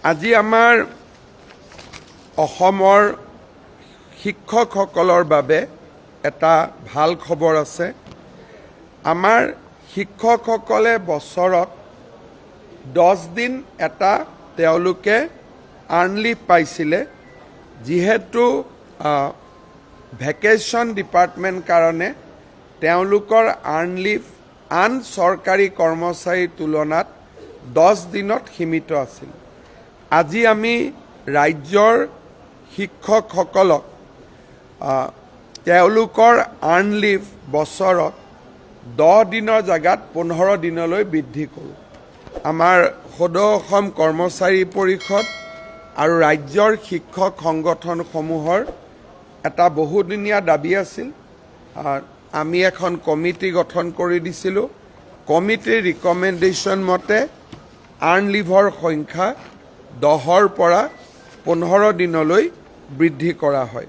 আজি আমাৰ অসমৰ শিক্ষকসকলৰ বাবে এটা ভাল খবৰ আছে। আমাৰ শিক্ষকসকলে বছৰত 10 দিন এটা তেওঁলোকে আৰ্ণ লিভ পাইছিলে, যিহেতু ভেকেশ্যন ডিপাৰ্টমেণ্ট কাৰণে তেওঁলোকৰ আৰ্ণ লিভ আন চৰকাৰী কৰ্মচাৰীৰ তুলনাত 10 দিনত সীমিত আছিল। আজি আমি ৰাজ্যৰ শিক্ষকসকলক তেওঁলোকৰ আৰ্ণ লিভ বছৰত 10 দিনৰ জাগাত 15 দিনলৈ বৃদ্ধি কৰোঁ। আমাৰ সদৌ অসম কৰ্মচাৰী পৰিষদ আৰু ৰাজ্যৰ শিক্ষক সংগঠনসমূহৰ এটা বহুদিনীয়া দাবী আছিল। আমি এখন কমিটি গঠন কৰি দিছিলোঁ। কমিটিৰ ৰিকমেণ্ডেশ্যন মতে আৰ্ণ লিভৰ সংখ্যা 10ৰ পৰা 15 দিনলৈ বৃদ্ধি কৰা হয়।